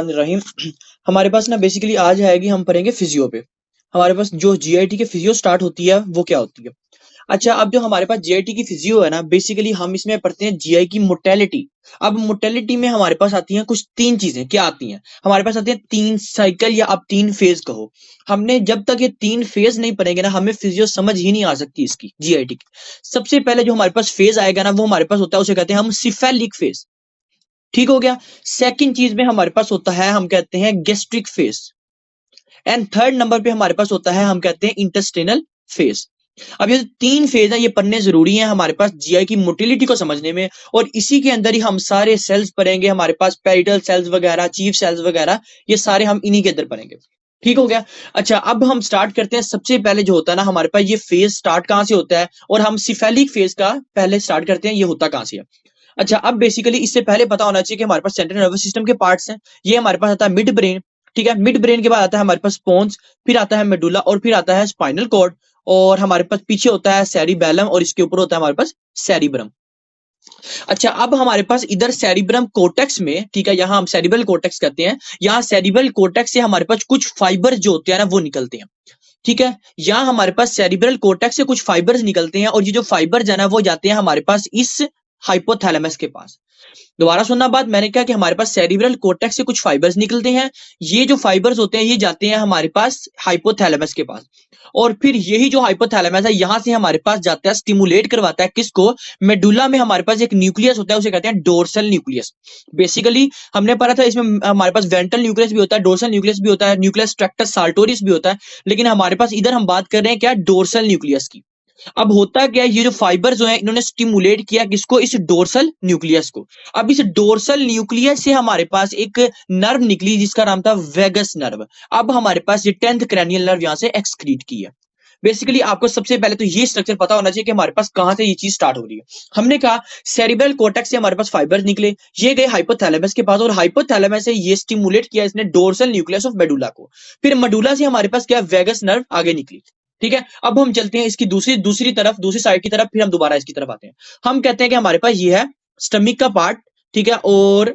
रहीम। हमारे पास ना बेसिकली आज आएगी, हम पढ़ेंगे फिजियो पे। हमारे पास जो जीआईटी की फिजियो स्टार्ट होती है वो क्या होती है। अच्छा, अब जो हमारे पास जीआईटी की फिजियो है ना, बेसिकली हम इसमें पढ़ते हैं जीआई की मोटेलिटी। अब मोटेलिटी में हमारे पास आती हैं कुछ तीन चीजें। क्या आती हैं? हमारे पास आती हैं तीन साइकिल, या आप तीन फेज कहो। हमने जब तक ये तीन फेज नहीं पढ़ेंगे ना, हमें फिजियो समझ ही नहीं आ सकती इसकी, जीआईटी की। सबसे पहले जो हमारे पास फेज आएगा ना, वो हमारे पास होता है, उसे कहते हैं हम सिफेलिक फेज। ठीक हो गया। सेकंड चीज में हमारे पास होता है, हम कहते हैं gastric phase. And third number पे हमारे पास होता है, हम कहते हैं इंटेस्टिनल फेज। अब ये तीन फेज है, ये पढ़ने जरूरी है हमारे पास जीआई की मोटिलिटी को समझने में। और इसी के अंदर ही हम सारे सेल्स पढ़ेंगे, हमारे पास पेरिटल सेल्स वगैरह, चीफ सेल्स वगैरह, ये सारे हम इन्हीं के अंदर पढ़ेंगे। ठीक हो गया। अच्छा, अब हम स्टार्ट करते हैं। सबसे पहले जो होता है ना हमारे पास, ये फेज स्टार्ट कहां से होता है, और हम सिफेलिक फेज का पहले स्टार्ट करते हैं, ये होता कहां से है। अच्छा, अब बेसिकली इससे पहले पता होना चाहिए कि हमारे पास सेंट्रल नर्वस सिस्टम के पार्ट्स हैं। ये हमारे पास आता है मिड ब्रेन। ठीक है, मिड ब्रेन के बाद आता है हमारे पास पोन्स, फिर आता है मेडुला, और फिर आता है स्पाइनल कॉर्ड। और हमारे पास पीछे होता है सेरिबेलम, और इसके ऊपर होता है हमारे पास सेरिब्रम। अच्छा, अब हमारे पास इधर सेरिब्रम कोर्टेक्स में, ठीक है, यहाँ हम सेरिब्रल कोर्टेक्स कहते हैं, यहाँ सेरिब्रल कोर्टेक्स से हमारे पास कुछ फाइबर जो होते हैं ना वो निकलते हैं। ठीक है, यहाँ हमारे पास सेरिब्रल कोर्टेक्स से कुछ फाइबर्स निकलते हैं, और ये जो फाइबर्स है ना वो जाते हैं हमारे पास इस हाइपोथैलेमस के पास। दोबारा सुनना बात, मैंने कहा कि हमारे पास सेरिब्रल कोर्टेक्स से कुछ फाइबर्स निकलते हैं। ये जो फाइबर्स होते हैं ये जाते हैं हमारे पास हाइपोथैलेमस के पास। और फिर यही जो हाइपोथैलेमस है, यहां से हमारे पास जाता है, स्टिमुलेट करवाता है किसको? मेडुला में हमारे पास एक न्यूक्लियस होता है, उसे कहते हैं डोर्सल न्यूक्लियस। बेसिकली हमने पढ़ा था, इसमें हमारे पास वेंट्रल न्यूक्लियस भी होता है, डोर्सल न्यूक्लियस भी होता है, न्यूक्लियस ट्रैक्टस साल्टोरिस भी होता है। लेकिन हमारे पास इधर हम बात कर रहे हैं क्या? डोर्सल न्यूक्लियस की। अब होता क्या है, ये जो फाइबर जो है इन्होंने स्टिमुलेट किया किसको? इस डोर्सल न्यूक्लियस को। अब इस डोर्सल न्यूक्लियस से हमारे पास एक नर्व निकली जिसका नाम था वेगस नर्व। अब हमारे पास ये 10th क्रैनियल नर्व यहां से एक्सक्रीट की है। बेसिकली आपको सबसे पहले तो ये स्ट्रक्चर पता होना चाहिए कि हमारे पास कहां से ये चीज स्टार्ट हो रही है। हमने कहा सेरिब्रल कोर्टेक्स से हमारे पास फाइबर निकले, ये गए हाइपोथैलेमस के पास, और हाइपोथैलेमस से ये स्टिमुलेट किया इसने डोर्सल न्यूक्लियस ऑफ मेडुला को। फिर मेडुला से हमारे पास क्या? वेगस नर्व आगे निकली। ठीक है, अब हम चलते हैं इसकी दूसरी तरफ, दूसरी साइड की तरफ, फिर हम दोबारा इसकी तरफ आते हैं। हम कहते हैं कि हमारे पास ये है स्टमक का पार्ट। ठीक है, और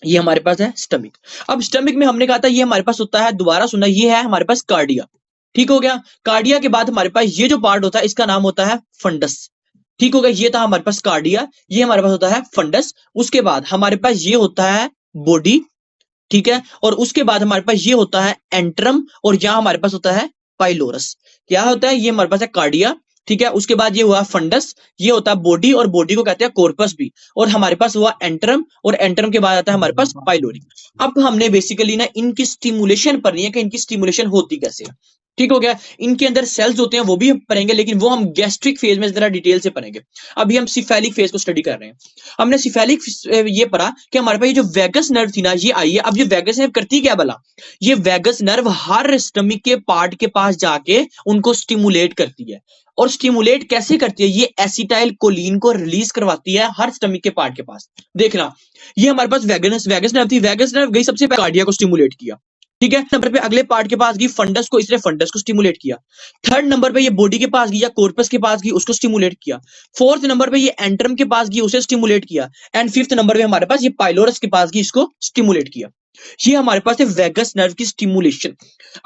ये हमारे पास है स्टमक। अब स्टमक में हमने कहा था ये हमारे पास होता है, दोबारा सुना, ये है हमारे पास कार्डिया। ठीक हो गया। कार्डिया के बाद हमारे पास ये जो पार्ट होता है इसका नाम होता है फंडस। ठीक हो गया, ये था हमारे पास कार्डिया, ये हमारे पास होता है फंडस। उसके बाद हमारे पास ये होता है बॉडी। ठीक है, और उसके बाद हमारे पास ये होता है एंट्रम, और यहां हमारे पास होता है पाइलोरस। क्या होता है? ये हमारे पास है कार्डिया। ठीक है, उसके बाद ये हुआ फंडस, ये होता है बॉडी, और बॉडी को कहते हैं कॉर्पस भी। और हमारे पास हुआ एंट्रम, और एंट्रम के बाद आता है हमारे पास पाइलोरी। अब हमने बेसिकली ना इनकी स्टिमुलेशन पढ़नी है कि इनकी स्टिमुलेशन होती कैसे है। ठीक हो गया। इनके अंदर सेल्स होते हैं वो भी पढ़ेंगे, लेकिन वो हम गैस्ट्रिक फेज में जरा डिटेल से पढ़ेंगे। अभी हम सिफेलिक फेज को स्टडी कर रहे हैं। हमने सिफेलिक ये पढ़ा कि हमारे पास ये जो वेगस नर्व थी ना ये आई है। अब ये वेगस नर्व करती क्या भला? ये वेगस नर्व हर स्टमक के पार्ट के पास जाके उनको स्टिमुलेट करती है। और स्टिमुलेट कैसे करती है? ये एसिटाइल कोलिन को रिलीज करवाती है हर स्टमक के पार्ट के पास। देखना, ये हमारे पास वेगस नर्व थी, वेगस नर्व गई सबसे पहले कार्डिया को स्टिमुलेट किया। ठीक है, नंबर पे अगले पार्ट के पास गई फंडस को, इसने फंडस को स्टिमुलेट किया। थर्ड नंबर पे ये बॉडी के पास गई या कॉर्पस के पास गई, उसको स्टिमुलेट किया। फोर्थ नंबर पे ये एंट्रम के पास गई, उसे स्टिमुलेट किया। एंड फिफ्थ नंबर पे हमारे पास ये पाइलोरस के पास गई, इसको स्टिमुलेट किया। ये हमारे पास है वेगस नर्व की स्टिमुलेशन।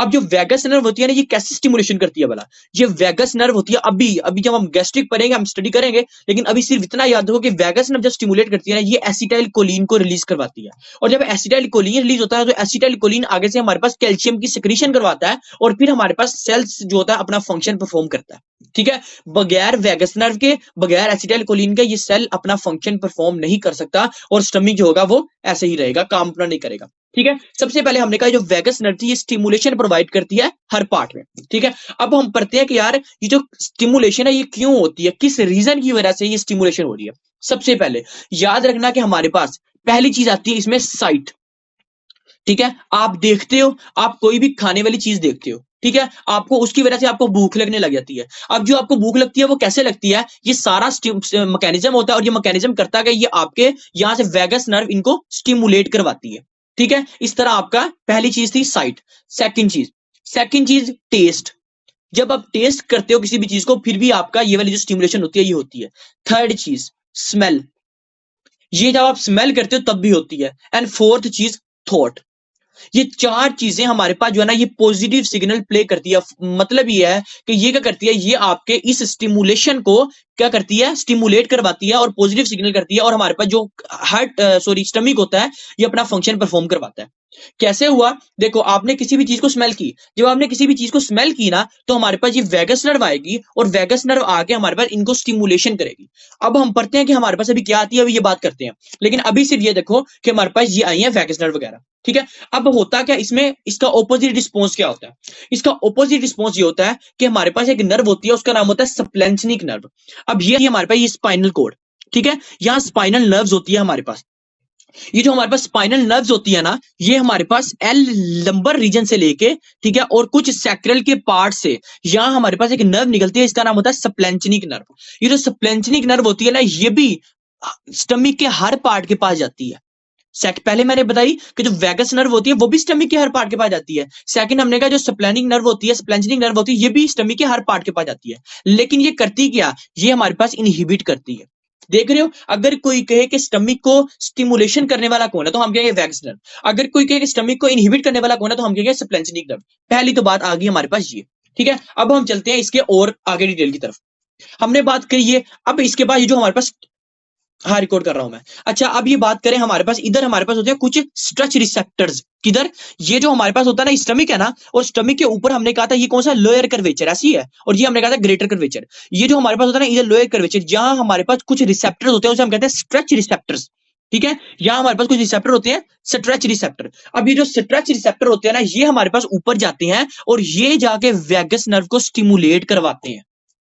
अब जो वेगस नर्व होती है ना, ये कैसे स्टिमुलेशन करती है भला? ये वेगस नर्व होती है, अभी जब हम गैस्ट्रिक पढ़ेंगे हम स्टडी करेंगे, लेकिन अभी सिर्फ इतना याद रखो कि वेगस नर्व जब स्टिमुलेट करती है ना, ये एसिटाइल कोलिन को रिलीज करवाती है। और जब एसिटाइल कोलिन रिलीज होता है तो एसिटाइल कोलिन आगे से हमारे पास कैल्शियम की सिक्रीशन करवाता है, और फिर हमारे पास सेल्स जो होता है अपना फंक्शन परफॉर्म करता है। ठीक है, बगैर वेगस नर्व के, बगैर एसिटाइल कोलिन के ये सेल अपना फंक्शन परफॉर्म नहीं कर सकता, और स्टमक जो होगा वो ऐसे ही रहेगा, काम अपना नहीं करेगा। ठीक है, सबसे पहले हमने कहा जो वेगस नर्व थी ये स्टिमुलेशन प्रोवाइड करती है हर पार्ट में। ठीक है, अब हम पढ़ते हैं कि यार ये जो स्टिमुलेशन है ये क्यों होती है, किस रीजन की वजह से ये स्टिमुलेशन हो रही है। सबसे पहले याद रखना कि हमारे पास पहली चीज आती है इसमें साइट। ठीक है, आप देखते हो, आप कोई भी खाने वाली चीज देखते हो, ठीक है, आपको उसकी वजह से आपको भूख लगने लग जाती है। अब जो आपको भूख लगती है वो कैसे लगती है? ये सारा मैकेनिज्म होता है, और ये मैकेनिज्म करता है, ये आपके यहां से वेगस नर्व इनको स्टिमुलेट करवाती है। ठीक है, इस तरह आपका पहली चीज थी साइट। सेकंड चीज टेस्ट। जब आप टेस्ट करते हो किसी भी चीज को, फिर भी आपका ये वाली जो स्टिमुलेशन होती है ये होती है। थर्ड चीज स्मेल, ये जब आप स्मेल करते हो तब भी होती है। एंड फोर्थ चीज थॉट, ये चार चीजें हमारे पास जो है ना ये पॉजिटिव सिग्नल प्ले करती है। मतलब ये है कि ये क्या करती है, ये आपके इस स्टिमुलेशन को क्या करती है, स्टिमुलेट करवाती है और पॉजिटिव सिग्नल करती है, और हमारे पास जो हार्ट स्टमक होता है ये अपना फंक्शन परफॉर्म करवाता है। कैसे हुआ, देखो आपने किसी भी चीज को स्मेल की, जब आपने किसी भी चीज को स्मेल की ना तो हमारे पास ये वेगस नर्व आएगी और वेगस नर्व आके हमारे पास इनको स्टिमुलेशन करेगी। अब हम पढ़ते हैं कि हमारे पास अभी क्या आती है, अभी ये बात करते हैं, लेकिन अभी सिर्फ ये देखो कि हमारे पास ये आई है वेगस नर्व वगैरह, ठीक है। अब होता क्या इसमें, इसका ऑपोजिट रिस्पॉन्स क्या होता है, इसका ऑपोजिट रिस्पॉन्स ये होता है कि हमारे पास एक नर्व होती है, उसका नाम होता है स्प्लेंचनिक नर्व। अब ये हमारे पास ये स्पाइनल कोड, ठीक है, यहाँ स्पाइनल नर्व्स होती है हमारे पास। ये जो हमारे पास स्पाइनल नर्व्स होती है ना, ये हमारे पास एल लंबर रीजन से लेके, ठीक है, और कुछ सैक्रल के पार्ट से यहाँ हमारे पास एक नर्व निकलती है, इसका नाम होता है स्प्लेंचनिक नर्व। ये जो स्प्लेंचनिक नर्व होती है ना, ये भी स्टमक के हर पार्ट के पास जाती है। पहले मैंने बताई कि जो वेगस नर्व होती है वो भी स्टमक के हर पार्ट के पास जाती है। सेकंड हमने कहा जो स्प्लेनिक नर्व होती है, स्प्लेंचनिक नर्व होती है, ये भी स्टमक के हर पार्ट के पास जाती है। लेकिन ये करती क्या, ये हमारे पास इनहिबिट करती है। देख रहे हो, अगर कोई कहे कि स्टमक को स्टिमुलेशन करने वाला कौन है तो हम कहेंगे वेगस नर्व। अगर कोई कहे कि स्टमक को इनहिबिट करने वाला कौन है तो हम कहेंगे स्प्लेंचनिक नर्व। पहली तो बात आ गई हमारे पास ये, ठीक है। अब हम चलते हैं इसके और आगे डिटेल की तरफ। हमने बात करी है, अब इसके बाद ये जो हमारे पास, हाँ रिकॉर्ड कर रहा हूं मैं। अच्छा अब ये बात करें, हमारे पास इधर हमारे पास होते हैं कुछ स्ट्रेच रिसेप्टर्स। किधर, ये जो हमारे पास होता है ना स्टमक है ना, और स्टमक के ऊपर हमने कहा था ये कौन सा, लोअर कर्वेचर ऐसी है, और ये हमने कहा था ग्रेटर कर्वेचर। ये जो हमारे पास होता है ना इधर लोअर कर्वेचर, जहां हमारे पास कुछ रिसेप्टर्स होते हैं उसे हम कहते हैं स्ट्रेच रिसेप्टर्स, ठीक है। यहाँ हमारे पास कुछ रिसेप्टर होते हैं स्ट्रेच रिसेप्टर। अब ये जो स्ट्रेच रिसेप्टर होते हैं ना, ये हमारे पास ऊपर जाते हैं और ये जाके वेगस नर्व को स्टिमुलेट करवाते हैं।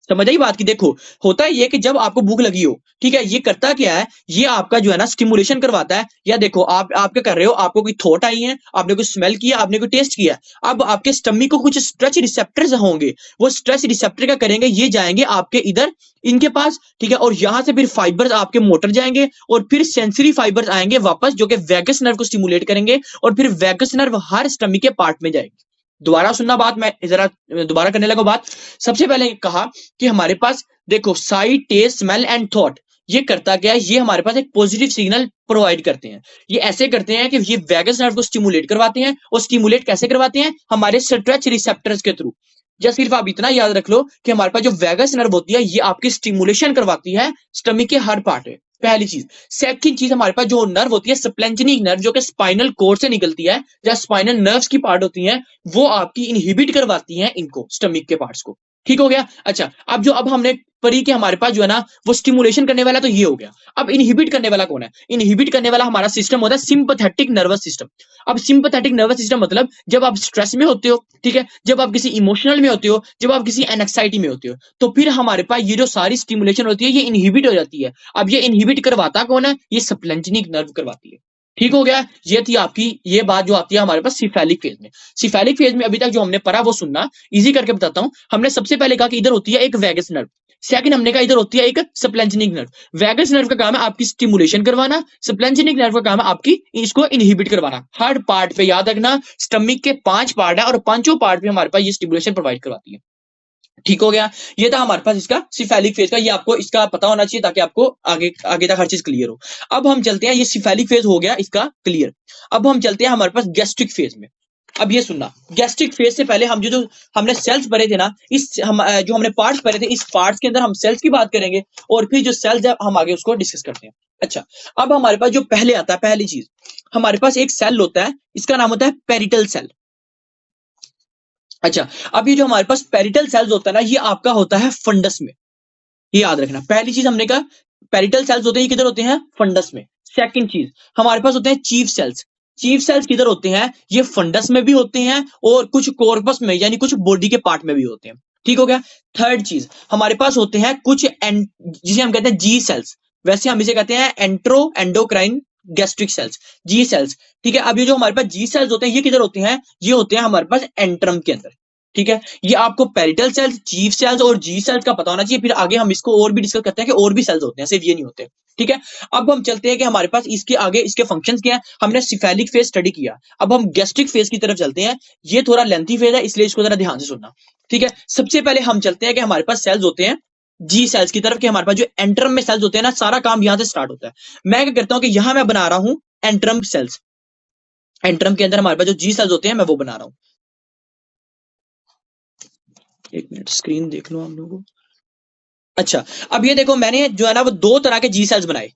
समझ आई बात की, देखो होता है ये कि जब आपको भूख लगी हो, ठीक है, ये करता क्या है, ये आपका जो है ना स्टिमुलेशन करवाता है। या देखो आप क्या कर रहे हो, आपको कोई थॉट आई है, आपने कुछ स्मेल किया, आपने कोई टेस्ट किया, अब आपके स्टमक को कुछ स्ट्रेच रिसेप्टर्स होंगे, वो स्ट्रेच रिसेप्टर क्या करेंगे, ये जाएंगे आपके इधर इनके पास, ठीक है, और यहां से फिर फाइबर्स आपके मोटर जाएंगे और फिर सेंसरी फाइबर्स आएंगे वापस जो कि वेगस नर्व को स्टिमुलेट करेंगे, और फिर वेगस नर्व हर स्टमक के पार्ट में जाएगी। दोबारा सुनना बात, मैं जरा दोबारा करने लगा बात। सबसे पहले कहा कि हमारे पास देखो sight, taste, smell and thought, ये करता क्या है, ये हमारे पास एक पॉजिटिव सिग्नल प्रोवाइड करते हैं। ये ऐसे करते हैं कि ये वेगस नर्व को स्टिमुलेट करवाते हैं, और स्टिमुलेट कैसे करवाते हैं, हमारे स्ट्रेच रिसेप्टर्स के थ्रू। या सिर्फ आप इतना याद रख लो कि हमारे पास जो वेगस नर्व होती है ये आपकी स्टिमुलेशन करवाती है स्टमक के हर पार्ट में, पहली चीज। सेकंड चीज, हमारे पास जो नर्व होती है स्प्लेंचनिक नर्व, जो कि स्पाइनल कोर्ड से निकलती है, या स्पाइनल नर्व्स की पार्ट होती हैं, वो आपकी इनहिबिट करवाती हैं इनको, स्टमक के पार्ट्स को। ठीक हो गया। अच्छा अब हमने पढ़ी कि हमारे पास जो है ना वो स्टिमुलेशन करने वाला, तो ये हो गया। अब इनहिबिट करने वाला कौन है, इनहिबिट करने वाला हमारा सिस्टम होता है सिंपैथेटिक नर्वस सिस्टम। अब सिंपैथेटिक नर्वस सिस्टम मतलब जब आप स्ट्रेस में होते हो, ठीक है, जब आप किसी इमोशनल में होते हो, जब आप किसी एंग्जाइटी में होते हो, तो फिर हमारे पास ये जो सारी स्टिमुलेशन होती है ये इनहिबिट हो जाती है। अब ये इनहिबिट करवाता कौन है, ये स्प्लेंचनिक नर्व करवाती है। ठीक हो गया। ये थी आपकी ये बात जो आती है हमारे पास सिफेलिक फेज में। सिफेलिक फेज में अभी तक जो हमने पढ़ा वो सुनना, इजी करके बताता हूं। हमने सबसे पहले कहा कि इधर होती है एक वेगस नर्व, सेकंड हमने कहा इधर होती है एक स्प्लेंचनिक नर्व। वेगस नर्व का काम है आपकी स्टिमुलेशन करवाना, स्प्लेंचनिक नर्व का काम है आपकी इसको इनहिबिट करवाना। हर पार्ट पे याद रखना, स्टमक के 5 पार्ट है और पांचों पार्ट पे हमारे पास ये स्टिमुलेशन प्रोवाइड करवाती है। ठीक हो गया। ये था हमारे पास इसका सिफेलिक फेज का, ये आपको इसका पता होना चाहिए ताकि आपको आगे आगे तक हर चीज क्लियर हो। अब हम चलते हैं, ये सिफेलिक फेज हो गया इसका क्लियर। अब हम चलते हैं हमारे पास गैस्ट्रिक फेज में। अब ये सुनना, गैस्ट्रिक फेज से पहले हम जो हमने सेल्स पढ़े थे ना, जो हमने पार्ट्स पढ़े थे, इस पार्ट्स के अंदर हम सेल्स की बात करेंगे और फिर जो सेल्स है हम आगे उसको डिस्कस करते हैं। अच्छा, अब हमारे पास जो पहले आता है, पहली चीज हमारे पास एक सेल होता है, इसका नाम होता है पेरिटल सेल। अच्छा, अब ये जो हमारे पास पेरिटल सेल्स होता है ना, ये आपका होता है फंडस में। ये याद रखना, पहली चीज हमने कहा पेरिटल सेल्स होते हैं, ये किधर होते हैं, फंडस में। सेकंड चीज हमारे पास होते हैं चीफ सेल्स। चीफ सेल्स किधर होते हैं, ये फंडस में भी होते हैं और कुछ कॉर्पस में यानी कुछ बॉडी के पार्ट में भी होते हैं। ठीक हो गया। थर्ड चीज हमारे पास होते हैं कुछ जिसे हम कहते हैं जी सेल्स, वैसे हम इसे कहते हैं एंडोक्राइन गैस्ट्रिक सेल्स, जी सेल्स। ठीक है। अब ये जो हमारे पास जी सेल्स होते हैं ये किधर होते हैं, ये होते हैं हमारे पास एंट्रम के अंदर। ठीक है। ये आपको पेरिटल सेल्स, चीफ सेल्स और जी सेल्स का पता होना चाहिए, फिर आगे हम इसको और भी डिस्कस करते हैं कि और भी सेल्स होते हैं, सिर्फ ये नहीं होते। ठीक है। अब हम चलते हैं कि हमारे पास इसके आगे इसके फंक्शंस क्या है। हमने सिफेलिक फेज स्टडी किया, अब हम गैस्ट्रिक फेज की तरफ चलते हैं। ये थोड़ा लेंथी फेज है इसलिए इसको जरा ध्यान से सुनना। ठीक है। सबसे पहले हम चलते हैं कि हमारे पास सेल्स होते हैं जी सेल्स की तरफ, कि हमारे पास जो एंट्रम में सेल्स होते हैं ना, सारा काम यहां से स्टार्ट होता है। मैं क्या करता हूं कि यहां मैं बना रहा हूं एंट्रम सेल्स, एंट्रम के अंदर हमारे पास जो जी सेल्स होते हैं मैं वो बना रहा हूं। एक मिनट स्क्रीन देख लो आप लोगों को। अच्छा, अब ये देखो मैंने जो है ना वो दो तरह के जी सेल्स बनाए।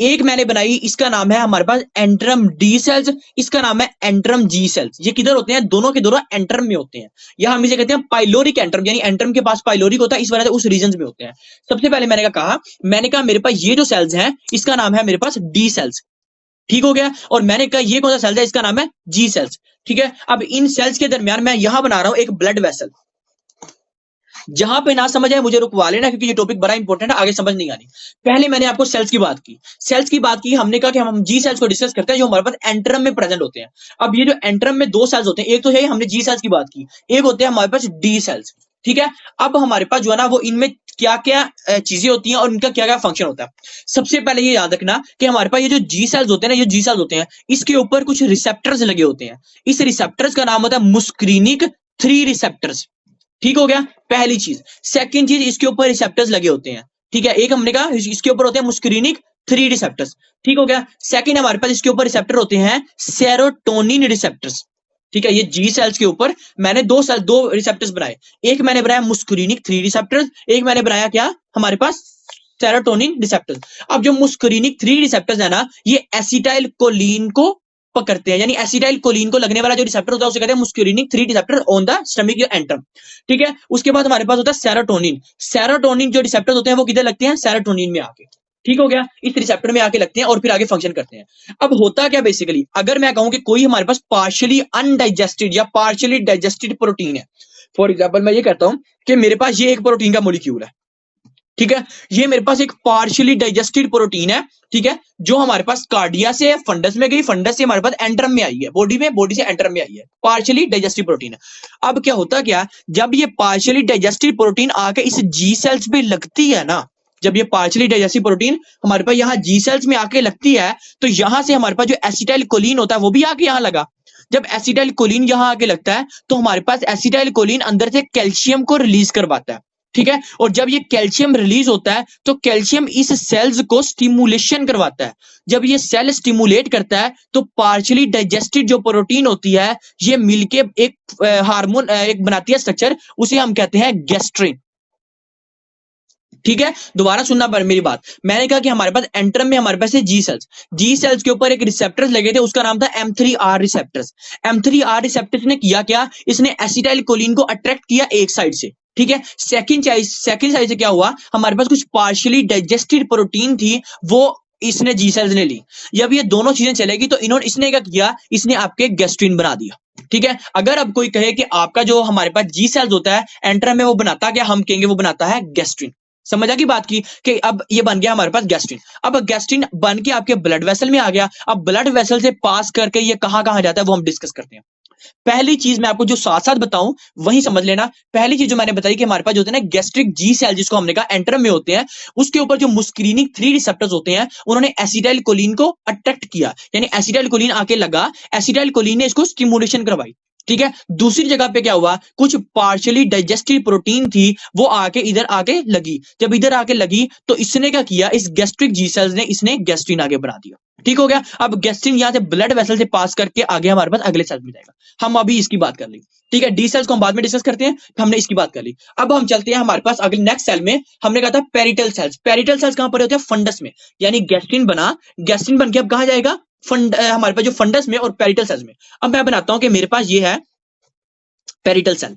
एक मैंने बनाई, इसका नाम है हमारे पास एंट्रम डी सेल्स, इसका नाम है एंट्रम जी सेल्स। ये किधर होते हैं? दोनों के दोनों एंट्रम में होते हैं, या हम इसे कहते हैं पाइलोरिक एंट्रम, यानी एंट्रम के पास पाइलोरिक होता है, इस वजह से उस रीजन में होते हैं। सबसे पहले मैंने कहा मेरे पास ये जो सेल्स हैं इसका नाम है मेरे पास डी सेल्स, ठीक हो गया। और मैंने कहा ये कौन सा सेल्स है, इसका नाम है जी सेल्स, ठीक है। अब इन सेल्स के दरमियान मैं यहां बना रहा हूं एक ब्लड वेसल। जहां पे ना समझ आए मुझे रुकवा लेना, क्योंकि ये टॉपिक बड़ा इंपॉर्टेंट है, आगे समझ नहीं आनी। पहले मैंने आपको सेल्स की बात की, हमने कहा कि हम जी सेल्स को डिस्कस करते हैं जो हमारे पास एंट्रम में प्रेजेंट होते हैं। अब ये जो एंट्रम में दो सेल्स होते हैं, एक तो है हमने जी सेल्स की बात की, एक होते हैं हमारे पास डी सेल्स, ठीक है। अब हमारे पास जो है ना वो इनमें क्या क्या चीजें होती हैं और इनका क्या क्या फंक्शन होता है। सबसे पहले ये याद रखना कि हमारे पास ये जो जी सेल्स होते हैं ना, ये जी सेल्स होते हैं, इसके ऊपर कुछ रिसेप्टर्स लगे होते हैं। इस रिसेप्टर्स का नाम होता है मुस्क्रीनिक 3 रिसेप्टर्स, ठीक हो गया, पहली चीज। सेकंड चीज, इसके ऊपर रिसेप्टर्स लगे होते हैं, ठीक है। एक हमने कहा इसके ऊपर होते हैं मुस्क्रीनिक 3 रिसेप्टर्स, ठीक हो गया। सेकंड हमारे पास इसके ऊपर रिसेप्टर होते हैं सेरोटोनिन रिसेप्टर्स, ठीक है। ये जी सेल्स के ऊपर मैंने दो रिसेप्टर्स बनाए। एक मैंने बनाया मुस्क्रीनिक 3 रिसेप्टर्स, एक मैंने बनाया क्या हमारे पास सेरोटोनिन रिसेप्टर्स। अब जो मुस्क्रीनिक 3 रिसेप्टर्स है ना, ये एसिटाइल कोलिन को पकड़ते हैं, यानी एसिटाइल कोलिन को लगने वाला जो रिसेप्टर होता है उसे कहते हैं मुस्क्रीनिक 3 receptor on the stomach antrum, ठीक है। उसके बाद हमारे पास होता है सेरोटोनिन। सेरोटोनिन जो रिसेप्टर होते हैं वो किधर लगते हैं? सेरोटोनिन में आके, ठीक हो गया, इस रिसेप्टर में आके लगते हैं और फिर आगे फंक्शन करते हैं। अब होता क्या बेसिकली, अगर मैं कहूं कि कोई हमारे पास पार्शियली अनडाइजेस्टेड या पार्शियली डाइजेस्टेड प्रोटीन है, फॉर एग्जाम्पल मैं ये कहता हूं कि मेरे पास ये एक प्रोटीन का मोलिक्यूल है, ठीक है। ये मेरे पास एक पार्शियली डाइजेस्टेड प्रोटीन है, ठीक है, जो हमारे पास कार्डिया से फंडस में गई, फंडस से हमारे पास एंट्रम में आई है, बॉडी में, बॉडी से एंट्रम में आई है, पार्शियली डाइजेस्टेड प्रोटीन है। अब क्या होता क्या, जब ये पार्शियली डाइजेस्टेड प्रोटीन आके इस जी सेल्स पे लगती है ना, जब ये पार्शियली डाइजेस्टेड प्रोटीन हमारे पास यहाँ जी सेल्स में आके लगती है, तो यहां से हमारे पास जो एसिटाइल कोलिन होता है वो भी आके यहाँ लगा। जब एसिटाइल कोलिन यहां आके लगता है तो हमारे पास एसिटाइल कोलिन अंदर से कैल्शियम को रिलीज करवाता है, ठीक है। और जब ये कैल्शियम रिलीज होता है तो कैल्शियम इस सेल्स को स्टिमुलेशन करवाता है। जब ये सेल स्टिमुलेट करता है तो पार्शियली डाइजेस्टेड जो प्रोटीन होती है ये मिलके एक हार्मोन एक बनाती है स्ट्रक्चर, उसे हम कहते हैं गैस्ट्रिन, ठीक है। दोबारा सुनना पर मेरी बात, मैंने कहा कि हमारे पास एंट्रम में हमारे पास है जी सेल्स, जी सेल्स के ऊपर एक रिसेप्टर्स लगे थे, उसका नाम था M3R रिसेप्टर्स। M3R रिसेप्टर्स ने किया क्या, इसने एसिटाइल कोलिन को अट्रैक्ट किया एक साइड से, ठीक है। सेकंड साइड से क्या हुआ, हमारे पास कुछ पार्शियली डाइजेस्टेड प्रोटीन थी, वो इसने जी सेल्स ने ली। जब ये दोनों चीजें चलेगी तो इसने क्या किया, इसने आपके गैस्ट्रिन बना दिया, ठीक है। अगर अब कोई कहे कि आपका जो हमारे पास जी सेल्स होता है एंट्रम में वो बनाता क्या, हम कहेंगे वो बनाता है गैस्ट्रिन। समझ आ गई बात की कि अब ये बन गया हमारे पास गैस्ट्रिन। अब गैस्ट्रिन बन के आपके ब्लड वेसल में आ गया। अब ब्लड वेसल से पास करके ये कहां कहां जाता है वो हम डिस्कस करते हैं। पहली चीज मैं आपको जो साथ साथ बताऊं वही समझ लेना। पहली चीज जो मैंने बताई कि हमारे पास जो होते हैं ना गैस्ट्रिक जी सेल, जिसको हमने कहा एंट्रम में होते हैं, उसके ऊपर जो मुस्क्रीनिक 3 रिसेप्टर्स होते हैं उन्होंने एसिटाइल कोलिन को अट्रैक्ट किया, यानी एसिटाइल कोलिन आके लगा, एसिटाइल कोलिन ने इसको स्टिमुलेशन करवाई, ठीक है। दूसरी जगह पे क्या हुआ, कुछ पार्शियली डाइजेस्टेड प्रोटीन थी वो आके इधर आके लगी। जब इधर आके लगी तो इसने क्या किया, इस गैस्ट्रिक जी सेल्स ने इसने गैस्ट्रिन आगे बढ़ा दिया, ठीक हो गया। अब गैस्ट्रिन यहां से ब्लड वेसल से पास करके आगे हमारे पास अगले सेल में जाएगा। हम अभी इसकी बात कर ली, ठीक है। डी सेल्स को हम बाद में डिस्कस करते हैं, हमने इसकी बात कर ली। अब हम चलते हैं हमारे पास अगले नेक्स्ट सेल में। हमने कहा था पेरिटल सेल्स। पेरिटल सेल्स कहां पर होते हैं? फंडस में, यानी गैस्ट्रिन बना, गैस्ट्रिन बन के अब कहां जाएगा, हमारे पास जो फंडस में और पेरिटल सेल्स में। अब मैं बनाता हूं कि मेरे पास ये है पेरिटल सेल।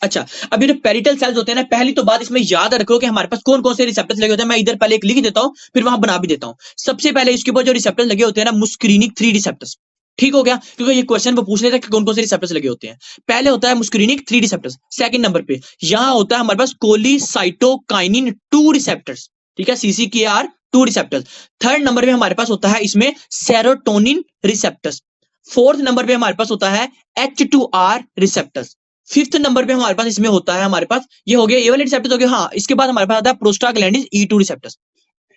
अच्छा, अब ये जो पेरिटल सेल्स होते हैं ना, पहली तो बात इसमें याद रखो कि हमारे पास कौन कौन से रिसेप्टर्स लगे होते हैं। मैं इधर पहले एक लिख देता हूं फिर वहां बना भी देता हूं। सबसे पहले इसके ऊपर जो रिसेप्टर्स लगे होते हैं ना, मुस्क्रीनिक 3 रिसेप्टर्स, ठीक हो गया, क्योंकि ये क्वेश्चन वो पूछ लेता है कि कौन कौन से रिसेप्टर्स लगे होते हैं। पहले होता है मुस्क्रीनिक 3 रिसेप्टर्स। सेकंड नंबर पे यहां होता है हमारे पास कोलिसाइटोकाइनिन 2 रिसेप्टर्स, ठीक है, CCKR2 रिसेप्टर्स। थर्ड नंबर पे हमारे पास होता है इसमें सेरोटोनिन रिसेप्टर्स। फोर्थ नंबर पे हमारे पास होता है H2R रिसेप्टर्स। फिफ्थ नंबर पे हमारे पास इसमें होता है, हमारे पास ये हो गया, ये वाले रिसेप्टर्स हो गए। हाँ, इसके बाद हमारे पास आता है प्रोस्टाग्लैंडिन E2 रिसेप्टर्स।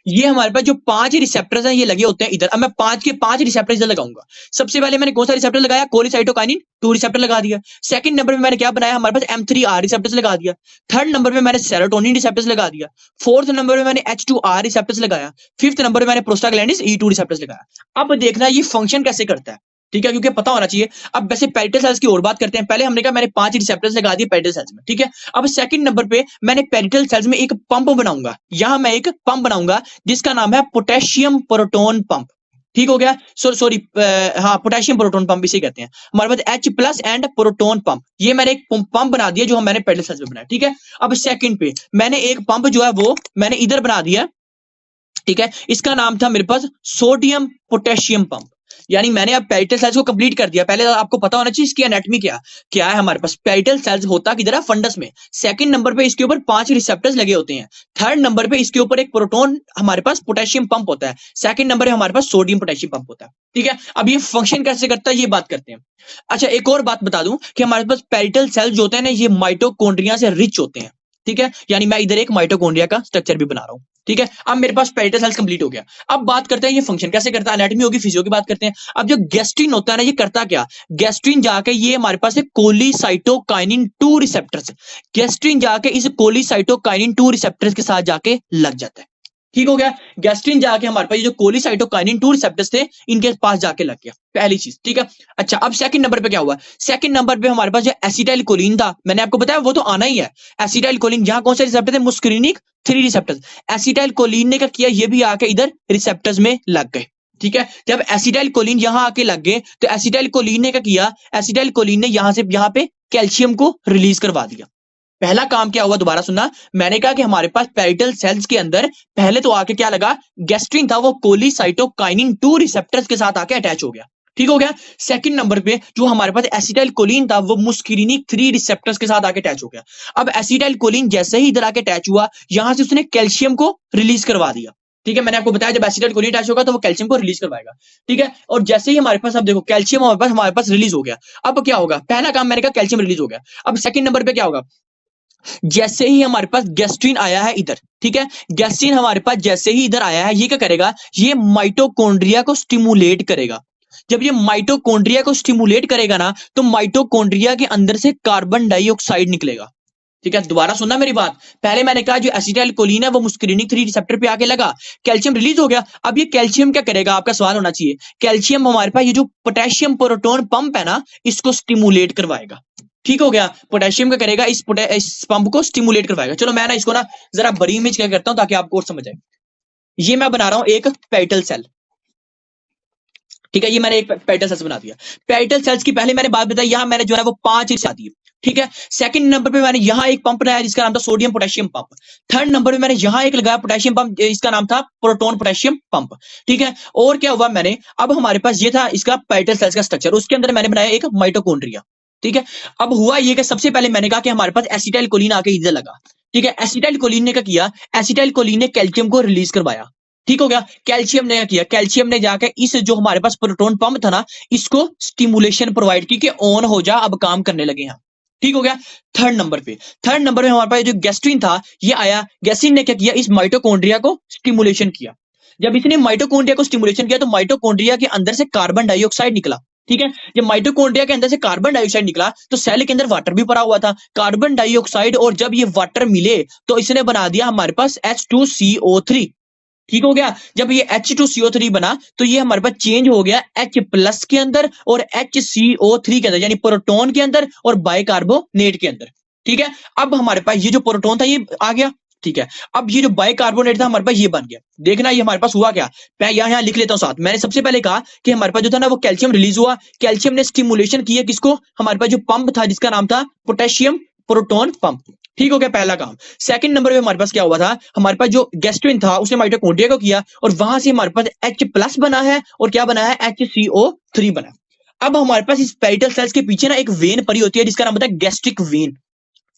ये हमारे पास जो 5 रिसेप्टर्स हैं ये लगे होते हैं इधर। अब मैं 5 के 5 रिसेप्टर इधर लगाऊंगा। सबसे पहले मैंने कौन सा रिसेप्टर लगाया? कोलिसाइटोकाइनिन 2 रिसेप्टर लगा दिया। सेकंड नंबर पे मैंने क्या बनाया? हमारे पास M3R रिसेप्टर्स लगा दिया। थर्ड नंबर पे मैंने सेरोटोनिन रिसेप्टर्स लगा दिया। फोर्थ नंबर पे मैंने H2R रिसेप्टर्स लगाया। फिफ्थ नंबर पे मैंने प्रोस्टाग्लैंडिन E2 रिसेप्टर्स लगाया। अब देखना ये फंक्शन कैसे करता है, ठीक है, क्योंकि पता होना चाहिए। अब वैसे पेरिटल सेल्स की और बात करते हैं। पहले हमने कहा मैंने 5 रिसेप्टर्स लगा दिए पेरिटल सेल्स में, ठीक है। अब सेकंड नंबर पे मैंने पेरिटल सेल्स में एक पंप बनाऊंगा। यहां मैं एक पंप बनाऊंगा जिसका नाम है पोटेशियम प्रोटोन पंप, ठीक हो गया। सॉरी, हाँ, पोटेशियम प्रोटोन पंप इसे कहते हैं। हमारे पास H+ एंड प्रोटोन पंप, ये मैंने एक पंप बना दिया जो हम मैंने पेरिटल सेल्स में बनाया, ठीक है। अब सेकंड पे मैंने एक पंप जो है वो मैंने इधर बना दिया, ठीक है। इसका नाम था मेरे पास सोडियम पोटेशियम पंप। यानी मैंने अब पेरिटल सेल्स को कंप्लीट कर दिया। पहले आपको पता होना चाहिए इसकी एनाटॉमी क्या क्या है। हमारे पास पेरिटल सेल्स होता किधर है? फंडस में। सेकंड नंबर पे इसके ऊपर 5 रिसेप्टर्स लगे होते हैं। थर्ड नंबर पे इसके ऊपर एक प्रोटोन हमारे पास पोटेशियम पंप होता है। सेकंड नंबर पे हमारे पास सोडियम पोटेशियम पंप होता है, ठीक है। अब ये फंक्शन कैसे करता है ये बात करते हैं। अच्छा, एक और बात बता दूं कि हमारे पास पेरिटल सेल्स जो होते हैं ना ये माइटोकॉन्ड्रिया से रिच होते हैं, ठीक है। यानी मैं इधर एक माइटोकॉन्ड्रिया का स्ट्रक्चर भी बना रहा हूं, ठीक है। अब मेरे पास पेरिटल सेल्स कंप्लीट हो गया। अब बात करते हैं ये फंक्शन कैसे करता है। एनाटॉमी होगी, फिजियो की बात करते हैं। अब जो गैस्ट्रिन होता है ना ये करता क्या? गैस्ट्रिन जाके ये हमारे पास है कोलिसाइटोकाइनिन 2 रिसेप्टर्स। गैस्ट्रिन जाके इस कोलिसाइटोकाइनिन 2 रिसेप्टर्स के साथ जाके लग जाता है, ठीक हो गया। गैस्ट्रिन जाके हमारे पास ये जो कोलिसाइटोकाइनिन 2 रिसेप्टर्स थे इनके पास जाके लग गया, पहली चीज, ठीक है। अच्छा, अब सेकंड नंबर पे क्या हुआ? सेकंड नंबर पे हमारे पास जो एसिटाइल कोलिन था, मैंने आपको बताया वो तो आना ही है। एसिटाइल कोलिन यहां कौन से रिसेप्टर थे? मुस्करीनिक 3 रिसेप्टर्स। एसिटाइल कोलिन ने क्या किया? ये भी आके इधर रिसेप्टर्स में लग गए, ठीक है। जब एसिटाइल कोलिन यहां आके लग गए तो एसिटाइल कोलिन ने क्या किया? एसिटाइल कोलिन ने यहां से यहां पे कैल्शियम को रिलीज करवा दिया। पहला काम क्या हुआ? दोबारा सुनना, मैंने कहा कि हमारे पास पेरिटल सेल्स के अंदर पहले तो आके क्या लगा? गैस्ट्रिन था, वो कोलिसाइटोकाइनिन 2 रिसेप्टर्स के साथ आके अटैच हो गया, ठीक हो गया। सेकंड नंबर पे जो हमारे पास एसिटाइल कोलिन था वो मुस्करीनिक 3 रिसेप्टर्स के साथ आके अटैच हो गया। अब एसिटाइल कोलिन जैसे ही इधर आके अटैच हुआ, यहां से उसने कैल्शियम को रिलीज करवा दिया, ठीक है। मैंने आपको बताया जब एसिटाइल कोलिन अटैच होगा तो वो कैल्शियम को रिलीज करवाएगा, ठीक है। और जैसे ही हमारे पास, अब देखो कैल्शियम हमारे पास रिलीज हो गया। अब क्या होगा? पहला काम मैंने कहा कैल्शियम रिलीज हो गया। अब सेकंड नंबर पे क्या होगा? जैसे ही हमारे पास गैस्ट्रिन आया है इधर, ठीक है, गैस्ट्रिन हमारे पास जैसे ही इधर आया है, ये क्या करेगा? ये माइटोकॉन्ड्रिया को स्टिमुलेट करेगा। जब ये माइटोकॉन्ड्रिया को स्टिमुलेट करेगा ना तो माइटोकॉन्ड्रिया के अंदर से कार्बन डाइऑक्साइड निकलेगा, ठीक है। दोबारा सुनना मेरी बात। पहले मैंने कहा जो एसिटाइल कोलिन है वो मुस्करीनिक 3 रिसेप्टर पे आके लगा, कैल्शियम रिलीज हो गया। अब ये कैल्शियम क्या करेगा? आपका सवाल होना चाहिए। कैल्शियम हमारे पास ये जो पोटेशियम प्रोटोन पंप है ना इसको स्टिमुलेट करवाएगा, ठीक हो गया। पोटेशियम का करेगा, इस पंप को स्टिमुलेट करवाएगा। चलो मैं ना इसको ना जरा बड़ी इमेज क्या करता हूं ताकि आपको और समझ आए। ये मैं बना रहा हूं एक पेरिटल सेल, ठीक है। ये मैंने एक पेरिटल सेल्स बना दिया। पेरिटल सेल्स की पहले मैंने बात बताई, यहां मैंने जो है वो 5 हिस्से आती है, ठीक है। सेकंड नंबर पे मैंने यहां एक पंप बनाया जिसका नाम था sodium potassium pump. Third number पे मैंने यहां एक लगाया पोटेशियम पंप, इसका नाम था प्रोटोन पोटेशियम पंप, ठीक है। और क्या हुआ? मैंने अब हमारे पास ये था इसका पेरिटल सेल्स का स्ट्रक्चर, उसके अंदर मैंने बनाया एक माइटोकॉन्ड्रिया, ठीक है। अब हुआ ये कि सबसे पहले मैंने कहा कि हमारे पास एसिटाइल कोलिन आके इधर लगा, ठीक है। एसिटाइल कोलिन ने क्या किया? एसिटाइल कोलिन ने कैल्शियम को रिलीज करवाया, ठीक हो गया। कैल्शियम ने क्या किया? कैल्शियम ने जाकर इस जो हमारे पास प्रोटोन पंप था ना इसको स्टिमुलेशन प्रोवाइड की कि ऑन हो जा, अब काम करने लगे हैं, ठीक हो गया। थर्ड नंबर पे हमारे पास जो गैस्ट्रिन था ये आया। गैस्ट्रिन ने क्या किया? इस माइटोकॉन्ड्रिया को स्टिमुलेशन किया। जब इसने माइटोकॉन्ड्रिया को स्टिमुलेशन किया तो माइटोकॉन्ड्रिया के अंदर से कार्बन डाइऑक्साइड निकला, ठीक है। जब माइटोकॉन्ड्रिया के अंदर से कार्बन डाइऑक्साइड निकला तो सेल के अंदर वाटर भी पड़ा हुआ था। कार्बन डाइऑक्साइड और जब ये वाटर मिले तो इसने बना दिया हमारे पास H2CO3, ठीक हो गया। जब ये H2CO3 बना तो ये हमारे पास चेंज हो गया H+ के अंदर और HCO3 के अंदर, यानी प्रोटॉन के अंदर और बाइकार्बोनेट के अंदर, ठीक है। अब हमारे पास ये जो प्रोटॉन था ये आ गया, ठीक है। अब ये जो बाइकार्बोनेट था हमारे पास ये बन गया। देखना ये हमारे पास हुआ क्या? मैं यहां लिख लेता हूं साथ। मैंने सबसे पहले कहा कि हमारे पास जो था ना वो कैल्शियम रिलीज हुआ। कैल्शियम ने स्टिमुलेशन किया किसको? हमारे पास जो पंप था जिसका नाम था पोटेशियम प्रोटोन पंप, ठीक हो गया पहला काम। सेकंड नंबर पे हमारे पास क्या हुआ था? हमारे पास जो गैस्ट्रिन था उसने माइटोकॉन्ड्रिया को किया और वहां से हमारे पास H+ बना है और क्या बना है? HCO3 बना। अब हमारे पास इस पेरिटल सेल्स के पीछे ना एक वेन पड़ी होती है जिसका नाम होता है गैस्ट्रिक वेन,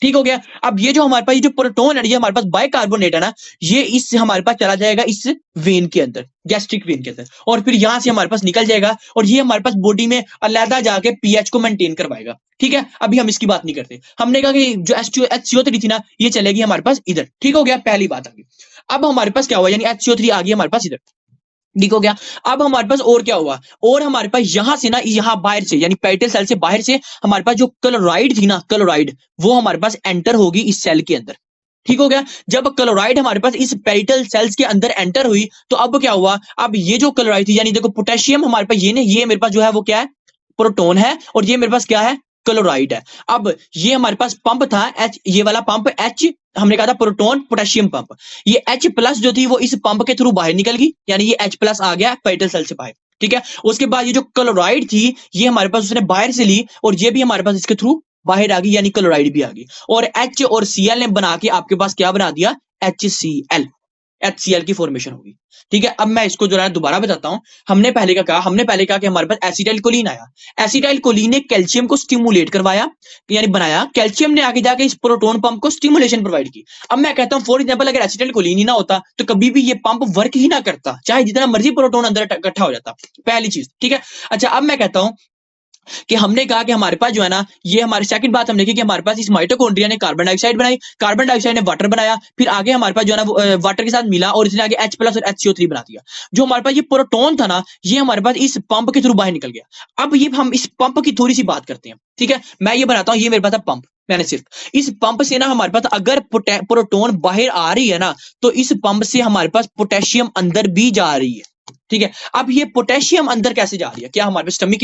ठीक हो गया। अब ये जो हमारे पास ये जो प्रोटोन है, ये हमारे पास बाइकार्बोनेट है ना, ये इस हमारे पास चला जाएगा इस वेन के अंदर, गैस्ट्रिक वेन के अंदर, और फिर यहां से हमारे पास निकल जाएगा और ये हमारे पास बॉडी में अलग जाके पीएच को मेंटेन करवाएगा, ठीक है। अभी हम इसकी बात नहीं करते। हमने कहा कि जो HCO3 थी ना ये चलेगी हमारे पास इधर, ठीक हो गया। पहली बात आ गई। अब हमारे पास क्या हुआ, यानी HCO3 आ गई हमारे पास इधर, ठीक हो गया। अब हमारे पास और क्या हुआ, और हमारे पास यहां से ना, यहाँ बाहर से यानी पेरिटल सेल से बाहर से हमारे पास जो क्लोराइड थी ना, क्लोराइड, वो हमारे पास एंटर होगी इस सेल के अंदर, ठीक हो गया। जब क्लोराइड हमारे पास इस पेरिटल सेल्स के अंदर एंटर हुई तो अब क्या हुआ, अब ये जो क्लोराइड थी, यानी देखो पोटेशियम हमारे पास ये मेरे पास जो है वो क्या है, प्रोटॉन है, और ये मेरे पास क्या है, क्लोराइड है। अब ये हमारे पास पंप था एच, ये वाला पंप एच, हमने कहा था प्रोटॉन पोटेशियम पंप, ये H प्लस जो थी वो इस पंप के थ्रू बाहर निकल गई, यानी ये H प्लस आ गया पेरिटल सेल से बाहर, ठीक है। उसके बाद ये जो क्लोराइड थी ये हमारे पास उसने बाहर से ली, और ये भी हमारे पास इसके थ्रू बाहर आ गई, यानी क्लोराइड भी आ गई, और H और Cl ने बना के आपके पास क्या बना दिया, HCl, HCl की फॉर्मेशन होगी, ठीक है। अब मैं इसको जो है दोबारा बताता हूं। हमने पहले कहा कि हमारे पास एसिटाइल कोलिन आया, एसिटाइल कोलिन ने कैल्शियम को स्टिमुलेट करवाया, यानी बनाया, कैल्शियम ने आगे जाके इस प्रोटॉन पंप को स्टिमुलेशन प्रोवाइड की। अब मैं कहता हूं फॉर एग्जांपल अगर एसिटाइल कोलिन ही ना होता तो कभी भी ये पंप वर्क ही ना करता, चाहे जितना मर्जी प्रोटॉन अंदर इकट्ठा हो जाता, पहली चीज, ठीक है। अच्छा, अब मैं कहता हूं कि हमने कहा कि हमारे पास जो है ना, ये हमारी सेकंड बात हमने की कि हमारे पास इस माइटोकॉन्ड्रिया ने कार्बन डाइऑक्साइड बनाई, कार्बन डाइऑक्साइड ने वाटर बनाया, फिर आगे हमारे पास जो है ना वाटर के साथ मिला और इसने आगे H प्लस और HCO3 बना दिया। जो हमारे पास ये प्रोटॉन था ना, ये हमारे पास इस पंप के थ्रू बाहर निकल गया। अब ये हम इस पंप की थोड़ी सी बात करते हैं, ठीक है। मैं ये बनाता हूँ, ये मेरे पास है पंप, मैंने सिर्फ इस पंप से ना हमारे पास अगर प्रोटॉन बाहर आ रही है ना, तो इस पंप से हमारे पास पोटेशियम अंदर भी जा रही है, ठीक है। अब ये पोटेशियम अंदर कैसे जा रही है, क्या हमारे पास स्टमक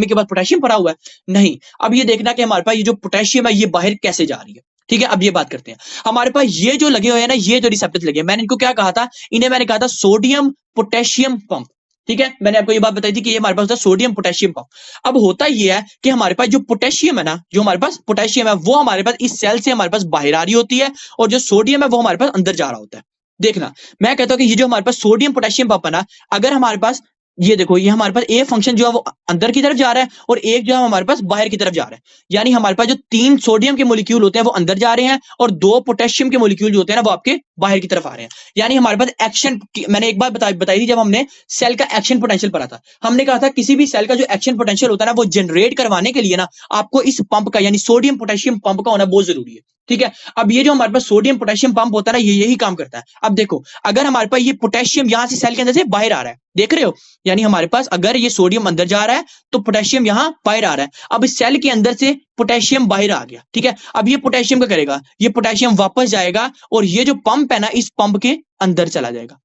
के पास पोटेशियम पड़ा हुआ है, नहीं। अब ये देखना कि हमारे पास ये जो पोटेशियम है ये बाहर कैसे जा रही है, ठीक है। अब ये बात करते हैं, हमारे पास ये जो लगे हुए हैं ना, ये जो रिसेप्टर्स लगे हैं, मैंने इनको क्या कहा था, इन्हें मैंने कहा था सोडियम पोटेशियम पंप, ठीक है। मैंने आपको ये बात बताई थी कि ये हमारे पास होता है सोडियम पोटेशियम पंप। अब होता ये है कि हमारे पास जो पोटेशियम है ना, जो हमारे पास पोटेशियम है वो हमारे पास इस सेल से हमारे पास बाहर आ रही होती है, और जो सोडियम है वो हमारे पास अंदर जा रहा होता है। देखना, मैं कहता हूं कि ये जो हमारे पास सोडियम पोटेशियम पंप है ना, अगर हमारे पास ये देखो, ये हमारे पास एक फंक्शन जो है वो अंदर की तरफ जा रहा है और एक जो है हमारे पास बाहर की तरफ जा रहा है, यानी हमारे पास जो 3 सोडियम के मॉलिक्यूल होते हैं वो अंदर जा रहे हैं और 2 पोटेशियम के मॉलिक्यूल जो होते हैं ना वो आपके बाहर की तरफ आ रहे हैं। यानी हमारे पास एक्शन, मैंने एक बात बताई थी जब हमने सेल का एक्शन पोटेंशियल पढ़ा था, हमने कहा था किसी भी सेल का जो एक्शन पोटेंशियल होता है ना वो जनरेट करवाने के लिए ना आपको इस पंप का यानी सोडियम पोटेशियम पंप का होना बहुत जरूरी है, ठीक है। अब ये जो हमारे पास सोडियम पोटेशियम पंप होता है ना, ये यही काम करता है। अब देखो, अगर हमारे पास ये पोटेशियम यहां से सेल के अंदर से बाहर आ रहा है, देख रहे हो, यानी हमारे पास अगर ये सोडियम अंदर जा रहा है तो पोटेशियम यहां बाहर आ रहा है। अब इस सेल के अंदर से पोटेशियम बाहर आ गया, ठीक है। अब ये पोटेशियम क्या करेगा, ये पोटेशियम वापस जाएगा और ये जो पंप है ना, इस पंप के अंदर चला जाएगा।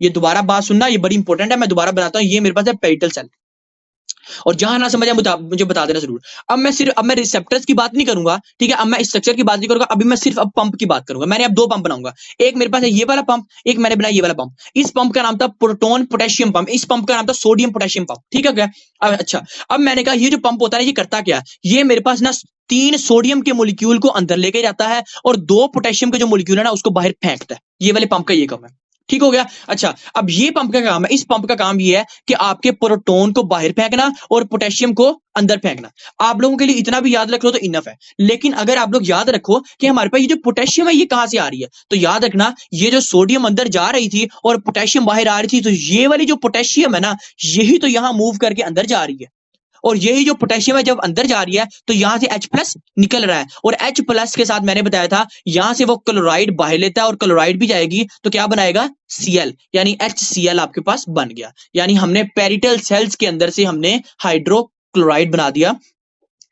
ये दोबारा बात सुनना, ये बड़ी इंपॉर्टेंट है, मैं दोबारा बनाता हूं। ये मेरे पास है पेरिटल सेल, और जहां ना समझ आए मुझे बता देना जरूर। अब मैं रिसेप्टर्स की बात नहीं करूंगा, ठीक है। अब मैं स्ट्रक्चर की बात नहीं करूंगा, अभी मैं सिर्फ अब पंप की बात करूंगा। मैंने अब 2 पंप बनाऊंगा, एक मेरे पास है ये वाला पंप, एक मैंने बनाया ये वाला पंप। इस पंप का नाम था प्रोटॉन पोटेशियम पंप, इस पंप का नाम था सोडियम पोटेशियम पंप, ठीक है क्या। अब अच्छा, अब मैंने कहा ये जो पंप होता है ये करता क्या है, ये मेरे पास ना 3 सोडियम के मोलिक्यूल को अंदर लेके जाता है और 2 पोटेशियम के जो मोलिक्यूल है ना उसको बाहर फेंकता है। ये वाले पंप का ये काम है, ठीक हो गया। अच्छा, अब ये पंप का काम है, इस पंप का काम ये है कि आपके प्रोटॉन को बाहर फेंकना और पोटेशियम को अंदर फेंकना। आप लोगों के लिए इतना भी याद रख लो तो इनफ है, लेकिन अगर आप लोग याद रखो कि हमारे पास ये जो पोटेशियम है ये कहां से आ रही है, तो याद रखना ये जो सोडियम अंदर जा रही थी और पोटेशियम बाहर आ रही थी, तो ये वाली जो पोटेशियम है ना, यही तो यहां मूव करके अंदर जा रही है, और यही जो पोटेशियम है जब अंदर जा रही है तो यहां से H प्लस निकल रहा है, और H प्लस के साथ मैंने बताया था यहां से वो क्लोराइड बाहर लेता है और क्लोराइड भी जाएगी तो क्या बनाएगा, Cl, यानी HCl आपके पास बन गया। यानी हमने पेरिटल सेल्स के अंदर से हमने हाइड्रोक्लोराइड बना दिया,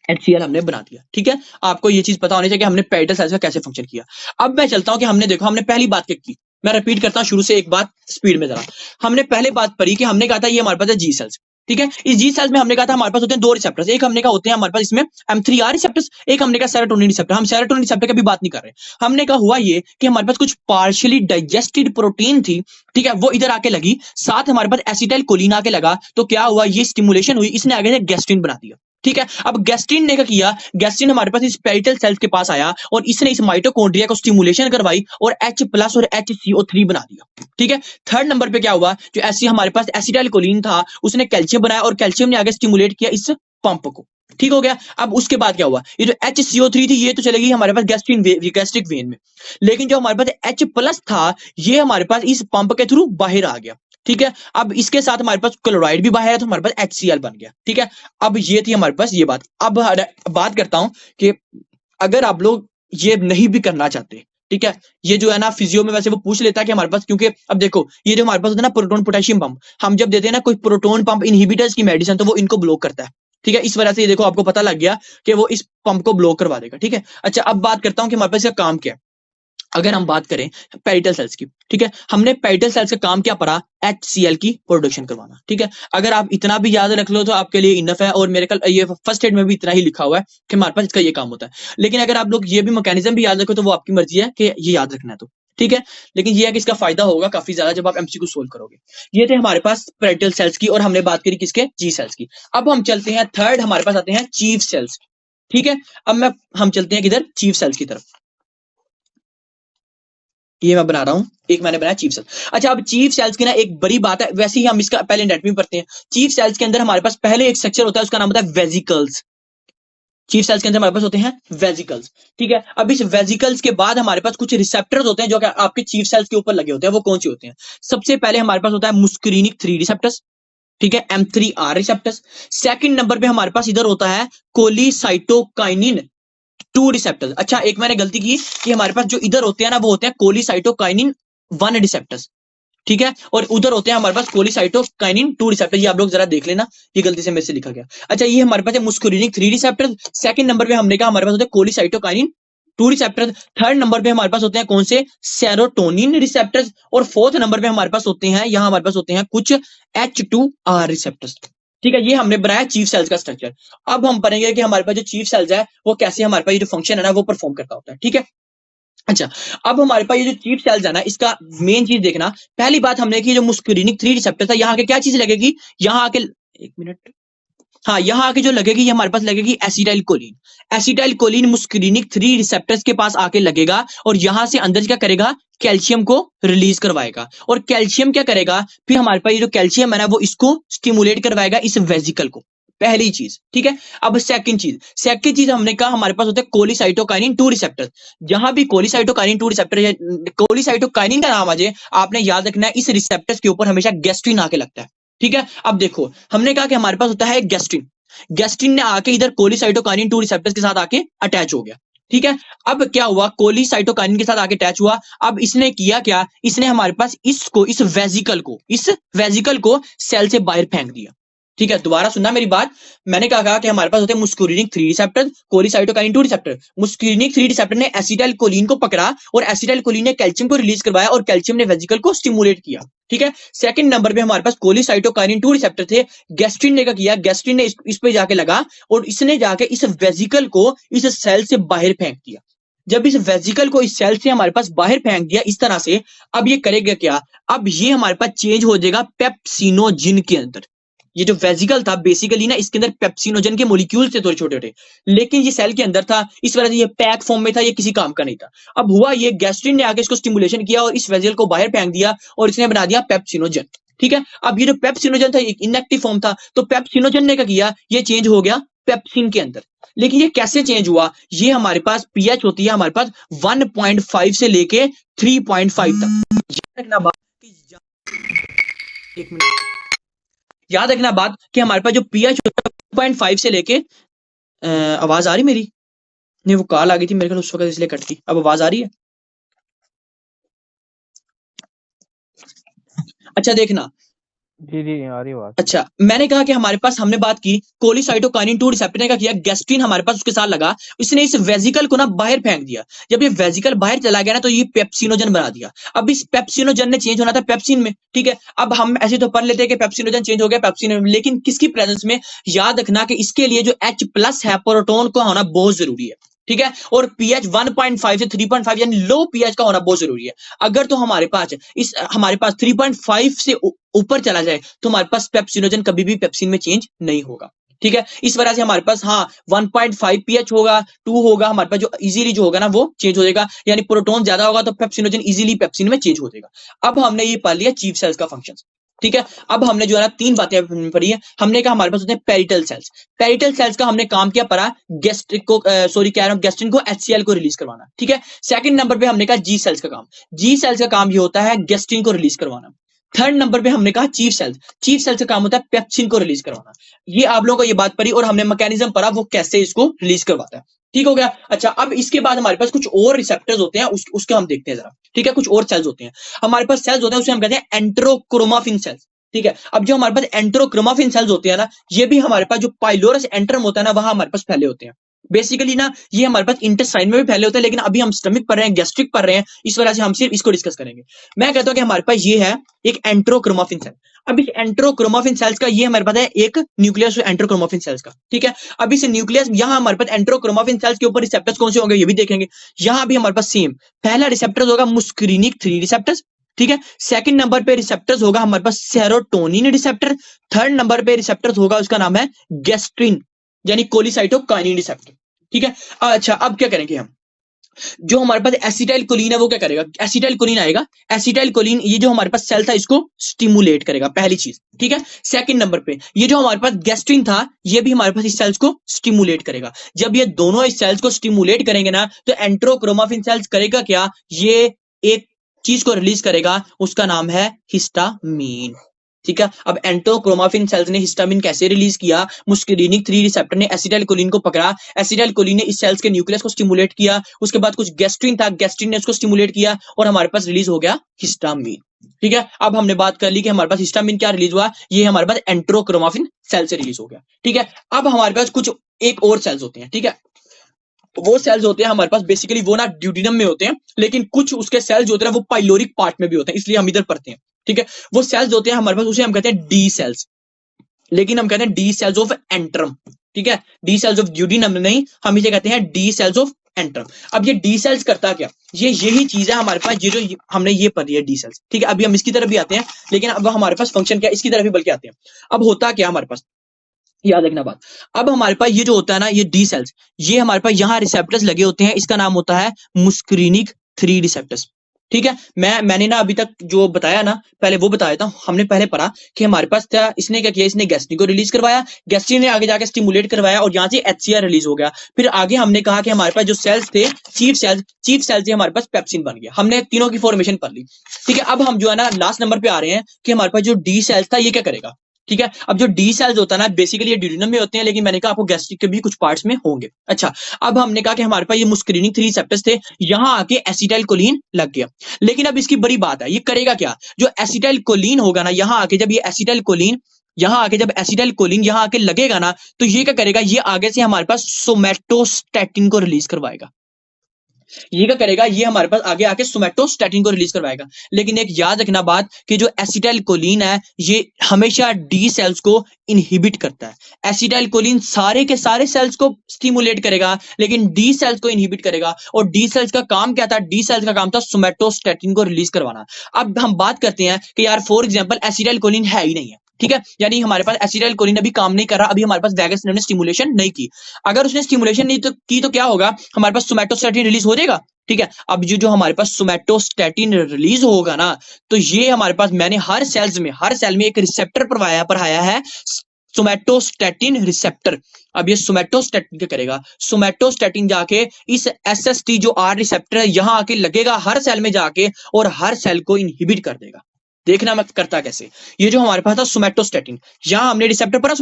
HCl हमने बना दिया, ठीक है। आपको ये चीज पता होनी चाहिए कि हमने पेरिटल सेल्स का कैसे फंक्शन किया। अब मैं चलता हूं कि हमने देखो, हमने पहली बात क्या की, मैं रिपीट करता हूं शुरू से एक बात स्पीड में जरा। हमने पहले बात पढ़ी कि हमने कहा था ये हमारे पास है जी सेल्स, ठीक है। इस जी सेल्स में हमने कहा था हमारे पास होते हैं 2 रिसेप्टर्स, एक हमने कहा होते हैं हमारे पास इसमें M3R रिसेप्टर्स, एक हमने कहा सेरोटोनिन रिसेप्टर। हम सेरोटोनिन रिसेप्टर की भी बात नहीं कर रहे, हमने कहा हुआ ये कि हमारे पास कुछ पार्शियली डाइजेस्टेड प्रोटीन थी, ठीक है, वो इधर आके लगी, साथ हमारे पास एसिटाइल कोलिन आके लगा, तो क्या हुआ, ये स्टिमुलेशन हुई, इसने आगे से गैस्ट्रिन बना दिया, ठीक है। अब गैस्ट्रिन ने क्या किया, गैस्ट्रिन हमारे पास इस पेरिटल सेल्स के पास आया और इसने इस माइटोकॉन्ड्रिया को स्टिमुलेशन करवाई और H प्लस और HCO3 बना दिया, ठीक है। थर्ड नंबर पे क्या हुआ, जो ऐसी हमारे पास एसिटाइल कोलिन था उसने कैल्शियम बनाया और कैल्शियम ने आगे स्टिमुलेट किया इस पंप को, ठीक हो गया। अब उसके बाद क्या हुआ, ये जो HCO3 थी ये तो चलेगी हमारे पास गैस्ट्रिक वेन में, लेकिन जो हमारे पास H प्लस था ये हमारे पास इस पंप के थ्रू बाहर आ गया, ठीक है। अब इसके साथ हमारे पास क्लोराइड भी बाहर है तो हमारे पास HCl बन गया, ठीक है। अब ये थी हमारे पास ये बात। अब बात करता हूं कि अगर आप लोग ये नहीं भी करना चाहते, ठीक है, ये जो है ना फिजियो में वैसे वो पूछ लेता है कि हमारे पास, क्योंकि अब देखो ये जो हमारे पास होता है ना प्रोटोन पोटेशियम पंप, हम जब देते हैं ना कोई प्रोटोन पंप इनहिबिटर्स की मेडिसिन तो वो इनको ब्लॉक करता है। ठीक है, इस वजह से ये देखो आपको पता लग गया कि वो इस पंप को ब्लॉक करवा देगा। ठीक है, अच्छा अब बात करता हूं कि हमारे पास इसका काम क्या है। अगर हम बात करें पेरिटल सेल्स की, ठीक है, हमने पेरिटल सेल्स का काम क्या पढ़ा, HCl की प्रोडक्शन करवाना। ठीक है, अगर आप इतना भी याद रख लो तो आपके लिए इनफ है, और मेरे कल ये फर्स्ट एड में भी इतना ही लिखा हुआ है कि हमारे पास इसका ये काम होता है। लेकिन अगर आप लोग ये भी मैकेनिज्म भी याद रखो तो वो आपकी मर्जी है कि ये याद रखना है तो ठीक है, लेकिन ये है कि इसका फायदा होगा काफी ज्यादा जब आप MCQ सोल्व करोगे। ये थे हमारे पास पेरिटल सेल्स की, और हमने बात करी किसके, जी सेल्स की। अब हम चलते हैं थर्ड, हमारे पास आते हैं चीफ सेल्स। ठीक है, अब हम चलते हैं किधर, चीफ सेल्स की तरफ। ये मैं बना रहा हूं, एक मैंने बनाया चीफ सेल। अच्छा, अब चीफ सेल्स की ना एक बड़ी बात है, वैसे ही हम इसका पहले एनाटॉमी पढ़ते हैं। चीफ सेल्स के अंदर हमारे पास पहले एक स्ट्रक्चर होता है, उसका नाम होता है वेजिकल्स। चीफ सेल्स के अंदर हमारे पास होते हैं वेजिकल्स। ठीक है, अब इस वेजिकल्स के बाद हमारे पास कुछ रिसेप्टर्स होते हैं जो कि आपके चीफ सेल्स के ऊपर लगे होते हैं। वो कौन से होते हैं, सबसे पहले हमारे पास होता है मुस्करीनिक 3 रिसेप्टर्स। ठीक है, M3R रिसेप्टर्स। सेकंड नंबर पे हमारे पास इधर होता है कोलिसाइटोकाइनिन 2 रिसेप्टर्स। अच्छा, एक मैंने गलती की कि हमारे पास जो इधर होते हैं ना वो होते हैं कोलिसाइटोकाइनिन 1 रिसेप्टर्स। ठीक है, और उधर होते हैं हमारे पास कोलिसाइटोकाइनिन 2 रिसेप्टर। ये आप लोग जरा देख लेना, ये गलती से मेरे से लिखा गया। अच्छा, ये हमारे पास है मुस्कुरिनिक 3 रिसेप्टर। सेकंड नंबर पे हमने कहा हमारे पास होते हैं कोलिसाइटोकाइनिन 2 रिसेप्टर। थर्ड नंबर पे हमारे पास होते हैं कौन से, सेरोटोनिन रिसेप्टर्स। और फोर्थ नंबर पे हमारे पास होते हैं, यहां हमारे पास होते हैं कुछ H2R रिसेप्टर्स। ठीक है, ये हमने बनाया चीफ सेल्स का स्ट्रक्चर। अब हम पढ़ेंगे कि हमारे पास जो चीफ सेल्स है वो कैसे हमारे पास ये जो फंक्शन है ना वो परफॉर्म करता होता है। ठीक है, अच्छा, अब हमारे पास ये जो चीफ सेल्स है ना इसका मेन चीज देखना। पहली बात हमने की जो मुस्कुरिनिक 3 रिसेप्टर था, यहाँ आके क्या चीज लगेगी, यहाँ आके एक मिनट, हाँ यहाँ आके जो लगेगी ये हमारे पास लगेगी acetylcholine. Acetylcholine muscarinic 3 receptors के पास आके लगेगा और यहां से अंदर क्या करेगा, कैल्शियम को रिलीज करवाएगा। और कैल्शियम क्या करेगा, फिर हमारे पास ये जो कैल्शियम है ना वो इसको स्टिमुलेट करवाएगा, इस वेजिकल को। पहली चीज, ठीक है। अब सेकंड चीज हमने कहा हमारे पास होता है कोलिसाइटोकाइनिन 2 रिसेप्टर। जहां भी कोलिसाइटोकाइनिन 2 रिसेप्टर है, कोलिसाइटोकाइनिन का नाम आ जाए आपने याद रखना है इस रिसेप्टर्स के ऊपर हमेशा गैस्ट्रिन आके लगता है। ठीक है, अब देखो हमने कहा कि हमारे पास होता है गैस्ट्रिन। गैस्ट्रिन ने आके इधर कोलिसाइटोकाइनिन 2 रिसेप्टर्स के साथ आके अटैच हो गया। ठीक है, अब क्या हुआ, कोलिसाइटोकाइनिन के साथ आके अटैच हुआ। अब इसने किया क्या, इसने हमारे पास इस वेजिकल को सेल से बाहर फेंक दिया। ठीक है, दोबारा सुनना मेरी बात। मैंने कहा कि हमारे पास होते हैं मुस्कुरिनिक 3 रिसेप्टर, कोलिसाइटोकाइनिन 2 रिसेप्टर। मुस्कुरिनिक 3 रिसेप्टर ने एसिटाइल कोलिन को पकड़ा और एसिटाइल कोलिन ने कैल्शियम को रिलीज करवाया और कैल्शियम ने वेजिकल को स्टिमुलेट किया। ठीक है, सेकंड नंबर पे हमारे पास कोलिसाइटोकाइनिन 2 रिसेप्टर थे। गैस्ट्रिन ने क्या किया, गैस्ट्रिन ने इस पे जाके लगा और इसने जाके इस वेजिकल को इस सेल से बाहर फेंक दिया। जब इस वेजिकल को इस सेल से हमारे पास बाहर फेंक दिया इस तरह से, अब ये करेगा क्या, अब ये हमारे पास चेंज हो जाएगा पेप्सिनोजिन के अंदर। ये जो वेजिकल था बेसिकली ना इसके अंदर पेप्सिनोजन के मॉलिक्यूल थे थोड़े छोटे छोटे, लेकिन ये सेल के अंदर था, इस वजह से ये पैक फॉर्म में था, ये किसी काम का नहीं था। अब हुआ ये, गैस्ट्रिन ने आके इसको स्टिमुलेशन किया और इस वेजिकल को बाहर फेंक दिया और इसने बना दिया पेप्सिनोजन। ठीक है, अब ये जो पेप्सिनोजन था एक इनएक्टिव फॉर्म था, तो पेप्सिनोजन ने क्या किया, ये चेंज हो गया पेप्सिन के अंदर। लेकिन ये कैसे चेंज हुआ, ये हमारे पास पीएच होती है हमारे पास 1.5 से लेके 3.5 तक। एक मिनट याद रखना बात कि हमारे पास जो पीएच होता है 2.5 से लेके आवाज आ रही मेरी, नहीं वो कॉल आ गई थी मेरे ख्याल उस वक्त इसलिए कट गई। अब आवाज आ रही है, अच्छा देखना। जी जी आ रही बात। अच्छा, मैंने कहा कि हमारे पास हमने बात की कोलिसाइटोकाइनिन 2 रिसेप्टर ने क्या किया, गैस्ट्रिन हमारे पास उसके साथ लगा, इसने इस वेजिकल को ना बाहर फेंक दिया। जब ये वेजिकल बाहर चला गया ना तो ये पेप्सिनोजन बना दिया। अब इस पेप्सिनोजन ने चेंज होना था पेप्सिन में। ठीक है, अब हम ऐसे तो पढ़ लेते हैं कि पेप्सिनोजन चेंज हो गया पेप्सिन में, लेकिन किसकी प्रेजेंस में, याद रखना कि इसके लिए जो H+ है प्रोटॉन का होना बहुत जरूरी है। ठीक है, और पीएच 1.5 से 3.5 यानी लो पीएच का होना बहुत जरूरी है। अगर तो हमारे पास 3.5 से ऊपर चला जाए तो हमारे पास पेप्सिनोजन कभी भी पेप्सिन में चेंज नहीं होगा। ठीक है, इस वजह से हमारे पास 1.5 पीएच होगा, 2 होगा, हमारे पास जो इजीली जो होगा ना वो चेंज हो जाएगा, यानी प्रोटॉन ज्यादा होगा तो पेप्सिनोजन इजीली पेप्सिन में चेंज हो जाएगा। अब हमने ये पढ़ लिया चीफ सेल्स का फंक्शन। ठीक है, अब हमने जो है ना 3 बातें पढ़ी है। हमने कहा हमारे पास होते हैं पेरिटल सेल्स। पेरिटल सेल्स का हमने काम क्या पढ़ा, गैस्ट्रिन को HCl को रिलीज करवाना। ठीक है, सेकंड नंबर पे हमने कहा जी सेल्स का काम। जी सेल्स का काम ये होता है गैस्ट्रिन को रिलीज करवाना। थर्ड नंबर पे हमने कहा चीफ सेल्स का काम होता है पेप्सिन को रिलीज करवाना। ये आप लोगों को ये बात पढ़ी और हमने मैकेनिज्म पढ़ा वो कैसे इसको रिलीज करवाता है। ठीक हो गया। अच्छा, अब इसके बाद हमारे पास कुछ और रिसेप्टर्स होते हैं, उसके हम देखते हैं जरा। ठीक है, कुछ और सेल्स होते हैं हमारे पास, सेल्स होते हैं उसे हम कहते हैं एंटेरोक्रोमाफिन सेल्स। ठीक है, अब जो हमारे पास एंटेरोक्रोमाफिन सेल्स होते हैं ना, ये भी हमारे पास जो पाइलोरस एंटरम होता है ना, वहां हमारे पास फैले होते हैं। बेसिकली ना ये हमारे पास इंटेस्टाइन में भी फैले होते हैं, लेकिन अभी हम स्टमक पढ़ रहे हैं, गैस्ट्रिक पढ़ रहे हैं, इस वजह से हम सिर्फ इसको डिस्कस करेंगे। मैं कहता हूं कि हमारे पास ये है एक एंटेरोक्रोमाफिन सेल। अब इस एंटेरोक्रोमाफिन सेल्स का ये हमारे पास है एक न्यूक्लियस एंटेरोक्रोमाफिन सेल्स का। ठीक है, अब इस न्यूक्लियस यहां हमारे पास एंटेरोक्रोमाफिन सेल्स के ऊपर रिसेप्टर्स कौन से होंगे ये भी देखेंगे। यहां भी हमारे पास सेम पहला रिसेप्टर होगा मुस्क्रीनिक 3 रिसेप्टर्स। ठीक है, सेकंड नंबर पे रिसेप्टर्स होगा हमारे पास सेरोटोनिन रिसेप्टर। थर्ड नंबर पे रिसेप्टर्स होगा, उसका नाम है गैस्ट्रिन यानी कोलिसाइटोकाइनिन रिसेप्टर। ठीक है, अच्छा अब क्या करेंगे हम, जो हमारे पास एसिटाइल कोलिन है वो क्या करेगा, एसिटाइल कोलिन आएगा। एसिटाइल कोलिन ये जो हमारे पास सेल था इसको स्टिमुलेट करेगा, पहली चीज। ठीक है, सेकंड नंबर पे ये जो हमारे पास गैस्ट्रिन था ये भी हमारे पास इस सेल्स को स्टिमुलेट करेगा। जब ये दोनों इस सेल्स को स्टिमुलेट करेंगे ना, तो एंटेरोक्रोमाफिन सेल्स करेगा क्या, ये एक चीज को रिलीज करेगा, उसका नाम है हिस्टामीन। ठीक है, अब एंटेरोक्रोमाफिन सेल्स ने हिस्टामिन कैसे रिलीज किया, मुस्करीनिक 3 रिसेप्टर ने एसिटाइल कोलिन को पकड़ा, एसिटाइल कोलिन ने इस सेल्स के न्यूक्लियस को स्टिमुलेट किया, उसके बाद कुछ गैस्ट्रिन था, गैस्ट्रिन ने उसको स्टिमुलेट किया और हमारे पास रिलीज हो गया हिस्टामिन। ठीक है, अब हमने बात कर ली कि हमारे पास हिस्टामिन क्या रिलीज हुआ, ये हमारे पास एंटेरोक्रोमाफिन सेल से रिलीज हो गया। ठीक है, अब हमारे पास कुछ एक और सेल्स होते हैं। ठीक है, वो सेल्स होते हैं हमारे पास बेसिकली वो ना ड्यूडिनम में होते हैं, लेकिन कुछ उसके सेल्स होते हैं वो पाइलोरिक पार्ट में भी होते हैं, इसलिए हम इधर पढ़ते हैं। ठीक है, वो सेल्स होते हैं हमारे पास, उसे हम कहते हैं डी सेल्स, लेकिन हम कहते हैं डी सेल्स ऑफ एंट्रम। ठीक है, डी सेल्स ऑफ ड्यूडिनम नहीं, हम इसे कहते हैं डी सेल्स ऑफ एंट्रम। अब ये डी सेल्स करता क्या, ये यही चीज है हमारे पास, ये जो हमने ये पढ़ी है डी सेल्स। ठीक है, अभी हम इसकी तरफ भी आते हैं, लेकिन अब हमारे पास फंक्शन क्या, इसकी तरफ भी बल्कि आते हैं। अब होता क्या हमारे पास, याद रखना बात। अब हमारे पास ये जो होता है ना, ये डी सेल्स, ये हमारे पास यहाँ रिसेप्टर्स लगे होते हैं, इसका नाम होता है मुस्क्रीनिक 3 रिसेप्टर्स। ठीक है, मैंने ना अभी तक जो बताया ना, पहले वो बताया था। हमने पहले पढ़ा कि हमारे पास था, इसने क्या किया, इसने गैस्ट्रिन को रिलीज करवाया, गैस्ट्रिन ने आगे जाके स्टिमुलेट करवाया और यहाँ से HCl रिलीज हो गया। फिर आगे हमने कहा कि हमारे पास जो सेल्स थे चीफ सेल्स हमारे पास पेप्सिन बन गया। हमने तीनों की फॉर्मेशन पढ़ ली। ठीक है, अब हम जो है ना लास्ट नंबर पे आ रहे हैं कि हमारे पास जो डी सेल्स था ये क्या करेगा। ठीक है, अब जो डी सेल्स होता है ना, बेसिकली ये ड्यूडिनम में होते हैं, लेकिन मैंने कहा आपको गैस्ट्रिक के भी कुछ पार्ट्स में होंगे। अच्छा, अब हमने कहा कि हमारे पास ये मुस्क्रीनिक 3 रिसेप्टर्स थे, यहां आके एसिटाइल कोलिन लग गया। लेकिन अब इसकी बड़ी बात है, ये करेगा क्या, जो एसिटाइल कोलिन होगा ना, यहां आके जब ये एसिटाइल कोलिन यहां आके जब एसिटाइल कोलिन यहां आके लगेगा ना, तो ये क्या करेगा, ये आगे से हमारे पास सोमैटोस्टैटिन को रिलीज करवाएगा। ये क्या करेगा, ये हमारे पास आगे आके सोमैटोस्टैटिन को रिलीज करवाएगा। लेकिन एक याद रखना बात कि जो एसिटाइल कोलिन है ये हमेशा डी सेल्स को इनहिबिट करता है। एसिटाइल कोलिन सारे के सारे सेल्स को स्टिमुलेट करेगा, लेकिन डी सेल्स को इनहिबिट करेगा। और डी सेल्स का काम क्या था, डी सेल्स का काम था सोमैटोस्टैटिन को रिलीज करवाना। अब हम बात करते हैं कि यार फॉर एग्जाम्पल एसिटाइल कोलिन है ही नहीं है। ठीक है, यानी हमारे पास एसिटाइल कोलिन अभी काम नहीं कर रहा, अभी हमारे पास वैगस नर्व ने स्टिमुलेशन नहीं की। अगर उसने स्टिमुलेशन नहीं की तो क्या होगा, हमारे पास सोमैटोस्टैटिन रिलीज हो जाएगा। ठीक है, अब जो हमारे पास सोमैटोस्टैटिन रिलीज होगा ना, तो ये हमारे पास मैंने हर सेल में एक रिसेप्टर पढ़ाया है, सोमैटोस्टैटिन रिसेप्टर। अब ये सोमैटोस्टैटिन क्या करेगा, सोमैटोस्टैटिन जाके इस SST जो R रिसेप्टर है यहां आके लगेगा हर सेल में जाके और हर सेल को इनहिबिट कर देगा। देखना मैं करता कैसे, ये जो हमारे पास था सोमैटोस्टैटिन, यहां हमने रिसेप्टर पर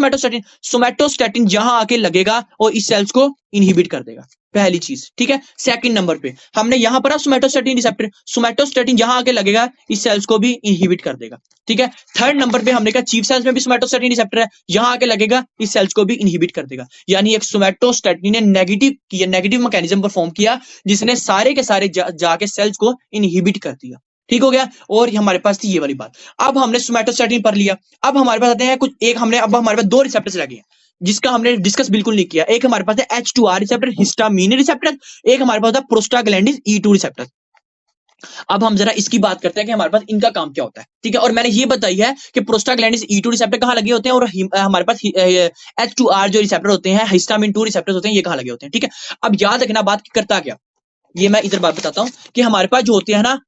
सोमैटोस्टैटिन यहां आके लगेगा और इस सेल्स को इनहिबिट कर देगा, पहली चीज। ठीक है, सेकंड नंबर पे हमने यहां पर सोमैटोस्टैटिन रिसेप्टर, सोमैटोस्टैटिन यहां आके लगेगा, इस सेल्स को भी इनहिबिट कर देगा। ठीक है, थर्ड नंबर पे हमने कहा चीफ सेल्स में भी सोमैटोस्टैटिन रिसेप्टर है, यहां आके लगेगा, इस सेल्स को भी इनहिबिट कर देगा। यानी एक सोमैटोस्टैटिन ने नेगेटिव मैकेनिज्म परफॉर्म किया, जिसने सारे के सारे जाके सेल्स को इनहिबिट कर दिया। ठीक हो गया, और हमारे पास थी ये वाली बात। अब हमने सोमैटोस्टैटिन पढ़ लिया, अब हमारे पास आते हैं कुछ एक हमने, अब हमारे पास 2 रिसेप्टर्स लगे हैं जिसका हमने डिस्कस बिल्कुल नहीं किया। एक हमारे पास है H2R रिसेप्टर, हिस्टामिन रिसेप्टर, एक हमारे पास है प्रोस्टाग्लैंडिन E2 रिसेप्टर। अब हम जरा इसकी बात करते हैं कि हमारे पास इनका काम क्या होता है। ठीक है, और मैंने ये बताई है कि प्रोस्टाग्लैंडिन E2 रिसेप्टर कहां लगे होते हैं, और हमारे पास H2R जो रिसेप्टर होते हैं, हिस्टामिन 2 रिसेप्टर्स होते हैं, ये कहां लगे होते हैं। ठीक है, अब याद रखना बात करता क्या, ये मैं इधर बात बताता हूं कि हमारे पास जो होते हैं ना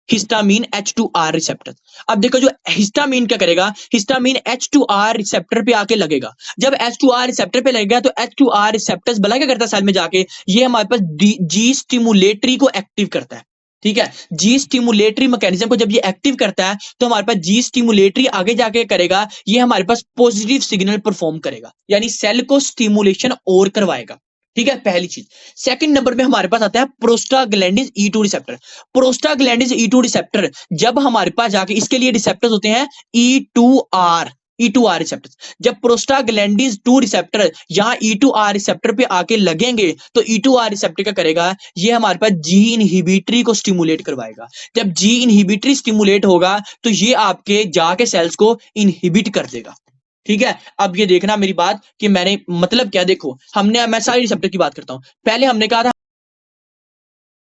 हिस्टामिन H2R रिसेप्टर। अब देखो जो हिस्टामिन क्या करेगा, हिस्टामिन H2R रिसेप्टर पे आके लगेगा। जब H2R रिसेप्टर पे लगेगा तो H2R रिसेप्टर्स भला क्या करता है सेल में जाके, ये हमारे पास जी स्टिमुलेटरी को एक्टिव करता है। ठीक है, जी स्टिमुलेटरी मैकेनिज्म को जब ये एक्टिव करता है तो हमारे पास जी स्टिमुलेटरी आगे जाके करेगा, ये हमारे पास पॉजिटिव सिग्नल परफॉर्म करेगा, यानी सेल को स्टिमुलेशन और करवाएगा। ठीक है, पहली चीज। सेकंड नंबर पे हमारे पास आता है prostaglandin E2 receptor. Prostaglandin E2 receptor जब हमारे पास जाके, इसके लिए रिसेप्टर्स होते हैं E2R रिसेप्टर्स। जब प्रोस्टाग्लैंडिन 2 रिसेप्टर यहाँ E2R रिसेप्टर पे आके लगेंगे तो E2R रिसेप्टर क्या करेगा, ये हमारे पास जी इनहिबिटरी को स्टिमुलेट करवाएगा। जब जी इनहिबिटरी स्टिमुलेट होगा तो ये आपके जाके सेल्स को इनहिबिट कर देगा। ठीक है, अब ये देखना मेरी बात कि मैंने मतलब क्या, देखो हमने, मैं सारी रिसेप्टर की बात करता हूं। पहले हमने कहा था